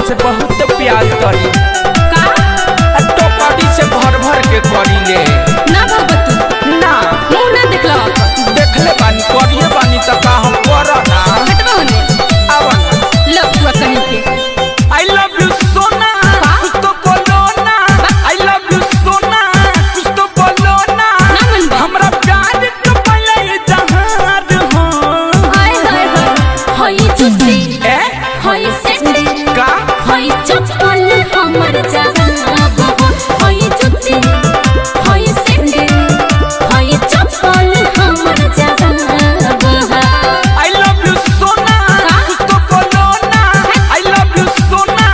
से बहुत प्यार करी का टोकरी से भर भर के करी ले ना भगत ना मुंह ना देखला देखले बानी करिए बानी त का हम कर ना हटवा होने आवा लफुआ कहीं के आई लव यू सोना कुछ तो बोलो ना आई लव यू सोना कुछ तो बोलो ना ना मन बा हमरा प्यार के पले जहार हो हाय हाय हाय होई जुती ए होई सेंडी का होई चप्पल हमर जहाब होई जुती होई सेंडी होई चप्पल हमर जहाब आई लव यू सोना कुछ तो बोलो ना आई लव यू सोना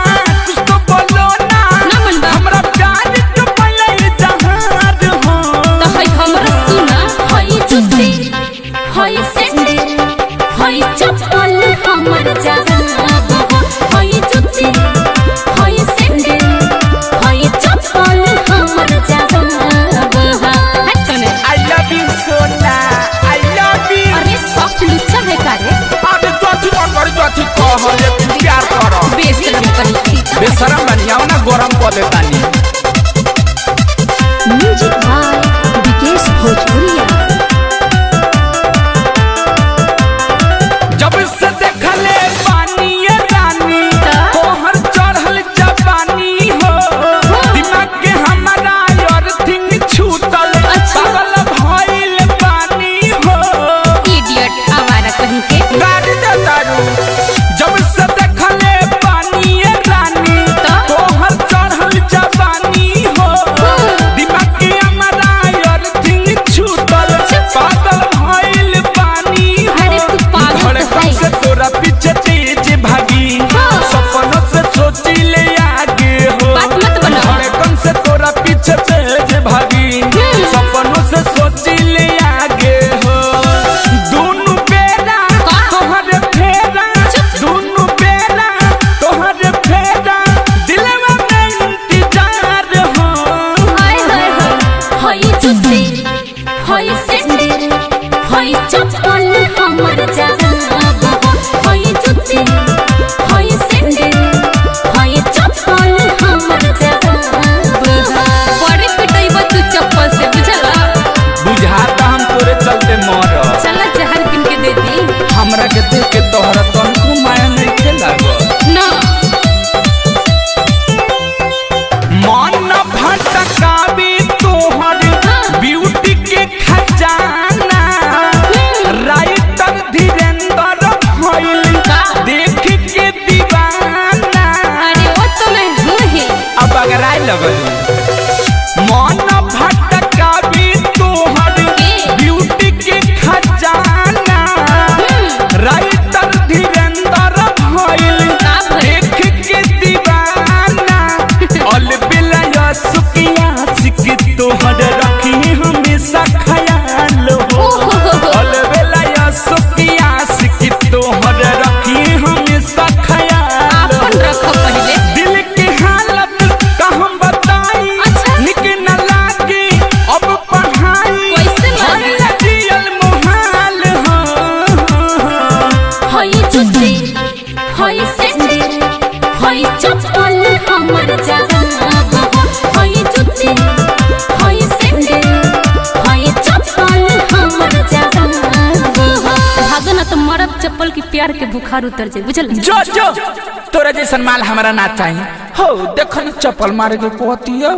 कुछ तो बोलो ना ना मन बा हमरा प्यार के पले जहार हो तो होई हमरा सुना होई जुती होई सेंडी होई चप्पल हमर जहाब होई जुती होई सेंडी होई चप्पल हमर जहाब हट तने I love you Sona I love you अरे सॉफ्ट लुच्चा है का रे अबे तो कहले तू प्यार कर बेशरम कहीं के बेशरम बनियाओ ना गरम कर दे तानी म्यूजिक बाय विकेश भोजपुरिया जब से देखले पानी ये रानी तोहर चढ़ल जवानी हो दिमाग के हमारा अर्थिंग छूटल पागल भइल पानी हो इडियट आवारा कहीं के गाड़ी दे दारू जब से देखले पानी ये रानी तोहर चढ़ल जवानी हो दिमाग के हमारा अर्थिंग छूटल पागल भइल पानी अरे हो तू पागल तो धड़कन है से तोरा पीछे तेज भागी सपनों से सोची ले आगे हो बात मत बनाओ। धड़कन से तोरा पीछे तेज भागी सपनों से सोची ले आगे हो दोनों बेरा तोहरे फेरा दोनों बेरा तोहरे फेरा दिलवा में इंतजार हो हाय हाय हाय होई जुती होई सेंडी होई चप्पल हमर जहाब होई जुती होई सेंडी होई चप्पल हमर जहाब बड़े पिटाइबा तू चप्पल से बुझला बुझाता हम तोरे चलते मर चला जहर किन के दे दी हमरा के देख के तोहरा तनको माया नहीं खेला ना मन भटकावे तोहर ब्यूटी के खजाना राइटर धीरेन्द्र भइल देख के दीवाना अरे वो तो मैं हूँ ही अब अगर आए लगल मन भटकावे तोहर ब्यूटी के खजाना राइटर धीरेन्द्र भइल देख के दीवाना अलबिला सुकिया सिक तोहर रखी हमेशा ख्याल हो अलबिला सुकिया सिक तोहर रखी हमेशा ख्याल आपन रखो पहले दिल की हालत का हम बताई अच्छा। निक न लागे अब पढ़ाई कैसे लागे? होइला जियल मुहाल हो होई जुती होई सेंडी होई चप्पल हमर जहाब होई जुती होई सेंडी होई चप्पल हमर जहाब भागो ना तो मरब चप्पल की प्यार के बुखार उतर जाए बुझल जो तोरा जैसन माल हमारा ना चाहिए हो देखो ना चप्पल मारे के कहती हो